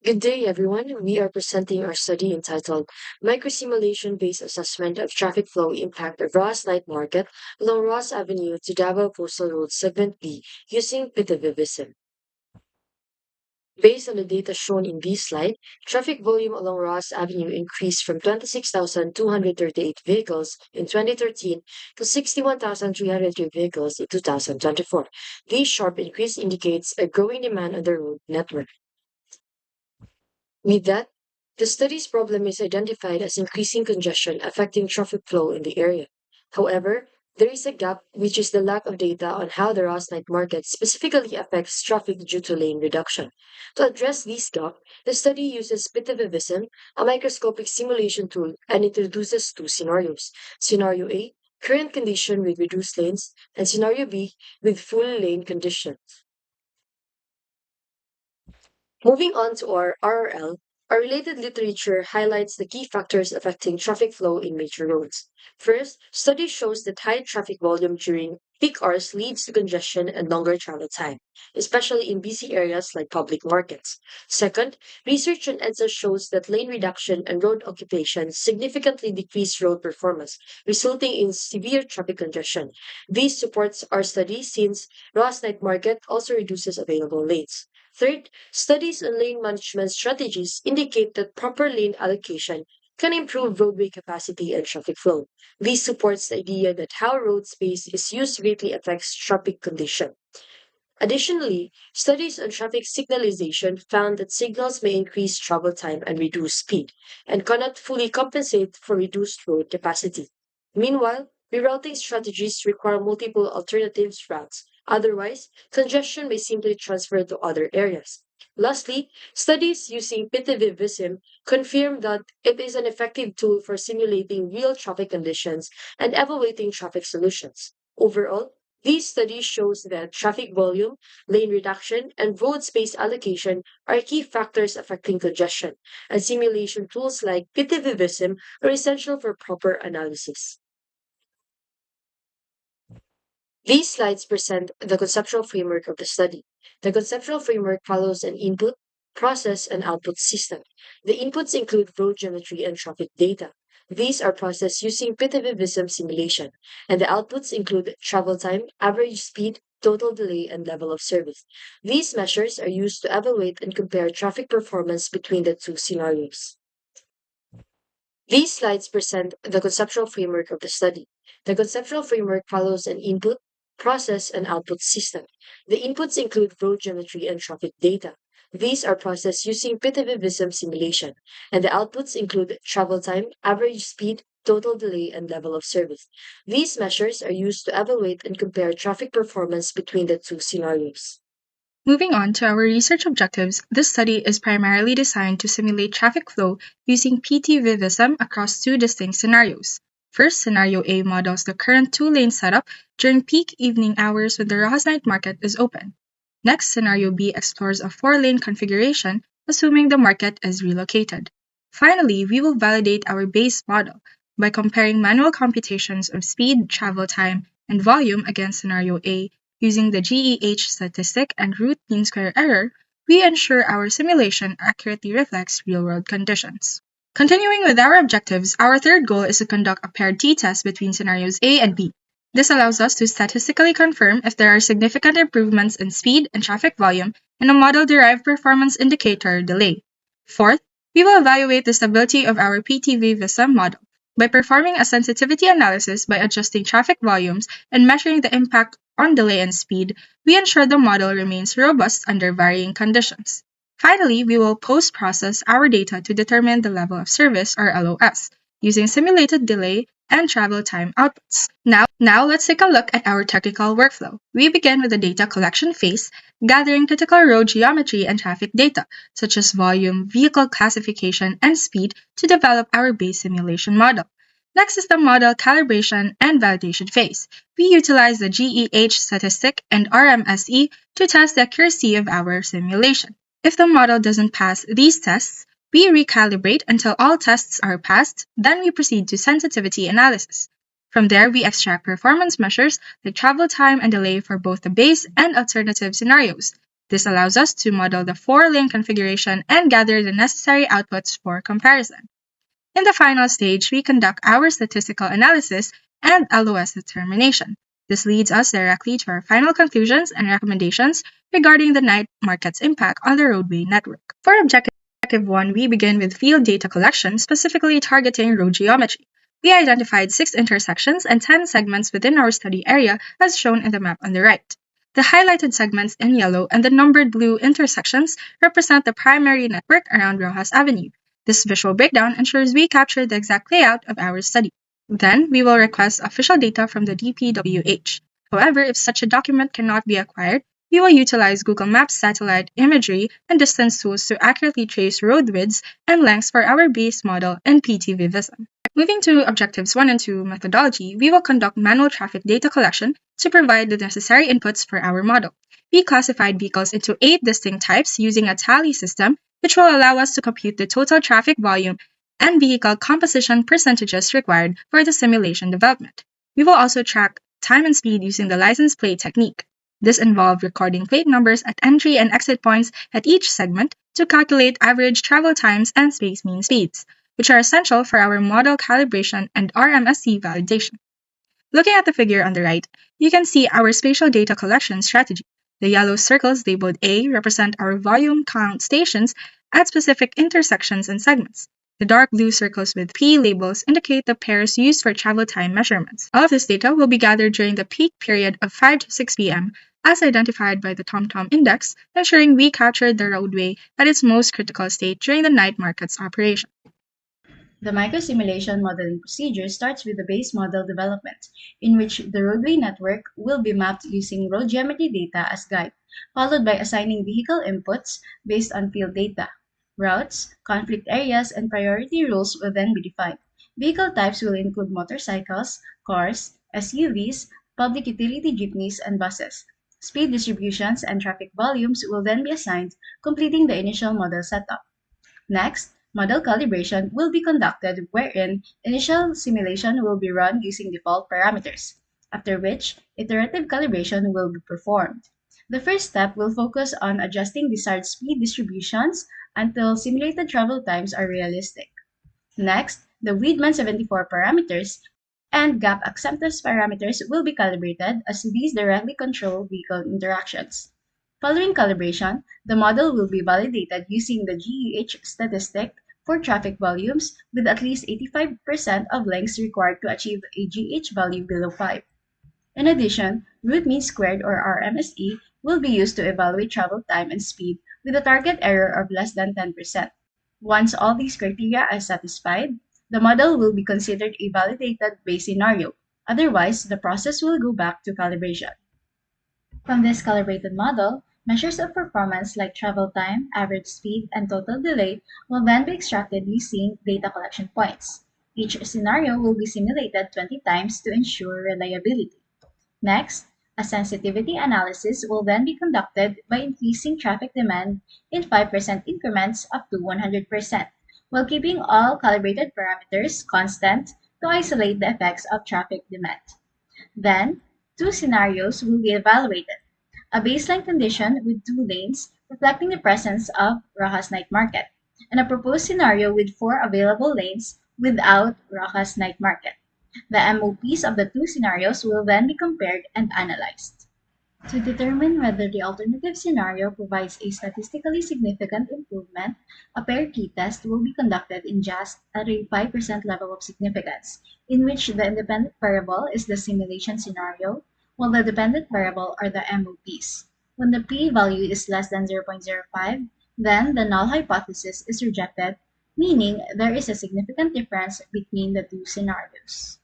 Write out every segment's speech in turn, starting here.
Good day, everyone. We are presenting our study entitled Microsimulation-Based Assessment of Traffic Flow Impact of Ross Night Market along Ross Avenue to Davao Postal Road Segment B using Vissim. Based on the data shown in this slide, traffic volume along Ross Avenue increased from 26,238 vehicles in 2013 to 61,303 vehicles in 2024. This sharp increase indicates a growing demand on the road network. With that, the study's problem is identified as increasing congestion affecting traffic flow in the area. However, there is a gap, which is the lack of data on how the Ross night market specifically affects traffic due to lane reduction. To address this gap, the study uses Vissim, a microscopic simulation tool, and introduces two scenarios. Scenario A, current condition with reduced lanes, and Scenario B, with full lane condition. Moving on to our RRL, our related literature highlights the key factors affecting traffic flow in major roads. First, study shows that high traffic volume during peak hours leads to congestion and longer travel time, especially in busy areas like public markets. Second, research on EDSA shows that lane reduction and road occupation significantly decrease road performance, resulting in severe traffic congestion. This supports our study since Ross Night Market also reduces available lanes. Third, studies on lane management strategies indicate that proper lane allocation can improve roadway capacity and traffic flow. This supports the idea that how road space is used greatly affects traffic condition. Additionally, studies on traffic signalization found that signals may increase travel time and reduce speed, and cannot fully compensate for reduced road capacity. Meanwhile, rerouting strategies require multiple alternative routes. Otherwise, congestion may simply transfer to other areas. Lastly, studies using Vissim confirm that it is an effective tool for simulating real traffic conditions and evaluating traffic solutions. Overall, these studies shows that traffic volume, lane reduction, and road space allocation are key factors affecting congestion, and simulation tools like Vissim are essential for proper analysis. These slides present the conceptual framework of the study. The conceptual framework follows an input, process, and output system. The inputs include road geometry and traffic data. These are processed using Vissim simulation, and the outputs include travel time, average speed, total delay, and level of service. These measures are used to evaluate and compare traffic performance between the two scenarios. These slides present the conceptual framework of the study. The conceptual framework follows an input, process, and output system. The inputs include road geometry and traffic data. These are processed using Vissim simulation, and the outputs include travel time, average speed, total delay, and level of service. These measures are used to evaluate and compare traffic performance between the two scenarios. Moving on to our research objectives, this study is primarily designed to simulate traffic flow using PT-Vissim across two distinct scenarios. First, Scenario A models the current two-lane setup during peak evening hours when the Ross Night Market is open. Next, Scenario B explores a four-lane configuration, assuming the market is relocated. Finally, we will validate our base model by comparing manual computations of speed, travel time, and volume against Scenario A. Using the GEH statistic and root mean square error, we ensure our simulation accurately reflects real-world conditions. Continuing with our objectives, our third goal is to conduct a paired t-test between scenarios A and B. This allows us to statistically confirm if there are significant improvements in speed and traffic volume in a model-derived performance indicator delay. Fourth, we will evaluate the stability of our PTV-Vissim model by performing a sensitivity analysis by adjusting traffic volumes and measuring the impact on delay and speed. We ensure the model remains robust under varying conditions. Finally, we will post-process our data to determine the level of service, or LOS, using simulated delay and travel time outputs. Now let's take a look at our technical workflow. We begin with the data collection phase, gathering critical road geometry and traffic data, such as volume, vehicle classification, and speed, to develop our base simulation model. Next is the model calibration and validation phase. We utilize the GEH statistic and RMSE to test the accuracy of our simulation. If the model doesn't pass these tests, we recalibrate until all tests are passed, then we proceed to sensitivity analysis. From there, we extract performance measures like travel time and delay for both the base and alternative scenarios. This allows us to model the four-lane configuration and gather the necessary outputs for comparison. In the final stage, we conduct our statistical analysis and LOS determination. This leads us directly to our final conclusions and recommendations regarding the night market's impact on the roadway network. For Objective 1, we begin with field data collection, specifically targeting road geometry. We identified 6 intersections and 10 segments within our study area as shown in the map on the right. The highlighted segments in yellow and the numbered blue intersections represent the primary network around Rojas Avenue. This visual breakdown ensures we capture the exact layout of our study. Then, we will request official data from the DPWH. However, if such a document cannot be acquired, we will utilize Google Maps satellite imagery and distance tools to accurately trace road widths and lengths for our base model and PTV Vissim. Moving to Objectives 1 and 2 methodology, we will conduct manual traffic data collection to provide the necessary inputs for our model. We classified vehicles into 8 distinct types using a tally system, which will allow us to compute the total traffic volume and vehicle composition percentages required for the simulation development. We will also track time and speed using the license plate technique. This involved recording plate numbers at entry and exit points at each segment to calculate average travel times and space mean speeds, which are essential for our model calibration and RMSE validation. Looking at the figure on the right, you can see our spatial data collection strategy. The yellow circles labeled A represent our volume count stations at specific intersections and segments. The dark blue circles with P labels indicate the pairs used for travel time measurements. All of this data will be gathered during the peak period of 5 to 6 p.m. as identified by the TomTom index, ensuring we captured the roadway at its most critical state during the night market's operation. The microsimulation modeling procedure starts with the base model development, in which the roadway network will be mapped using road geometry data as guide, followed by assigning vehicle inputs based on field data. Routes, conflict areas, and priority rules will then be defined. Vehicle types will include motorcycles, cars, SUVs, public utility jeepneys, and buses. Speed distributions and traffic volumes will then be assigned, completing the initial model setup. Next, model calibration will be conducted wherein initial simulation will be run using default parameters, after which iterative calibration will be performed. The first step will focus on adjusting desired speed distributions until simulated travel times are realistic. Next, the Wiedemann 74 parameters and gap acceptance parameters will be calibrated as these directly control vehicle interactions. Following calibration, the model will be validated using the GEH statistic for traffic volumes with at least 85% of lengths required to achieve a GH value below 5. In addition, root mean squared or RMSE will be used to evaluate travel time and speed with a target error of less than 10%. Once all these criteria are satisfied, the model will be considered a validated base scenario. Otherwise, the process will go back to calibration. From this calibrated model, measures of performance like travel time, average speed, and total delay will then be extracted using data collection points. Each scenario will be simulated 20 times to ensure reliability. Next, a sensitivity analysis will then be conducted by increasing traffic demand in 5% increments up to 100%, while keeping all calibrated parameters constant to isolate the effects of traffic demand. Then, two scenarios will be evaluated. A baseline condition with 2 lanes reflecting the presence of Rojas night market, and a proposed scenario with 4 available lanes without Rojas night market. The MOPs of the two scenarios will then be compared and analyzed. To determine whether the alternative scenario provides a statistically significant improvement, a pair t-test will be conducted in just at a 5% level of significance, in which the independent variable is the simulation scenario, while the dependent variable are the MOPs. When the p-value is less than 0.05, then the null hypothesis is rejected, meaning there is a significant difference between the two scenarios.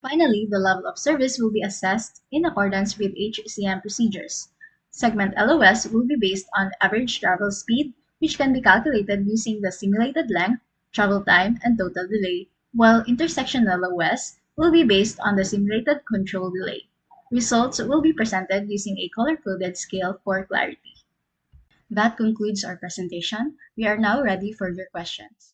Finally, the level of service will be assessed in accordance with HCM procedures. Segment LOS will be based on average travel speed, which can be calculated using the simulated length, travel time, and total delay, while intersection LOS will be based on the simulated control delay. Results will be presented using a color-coded scale for clarity. That concludes our presentation. We are now ready for your questions.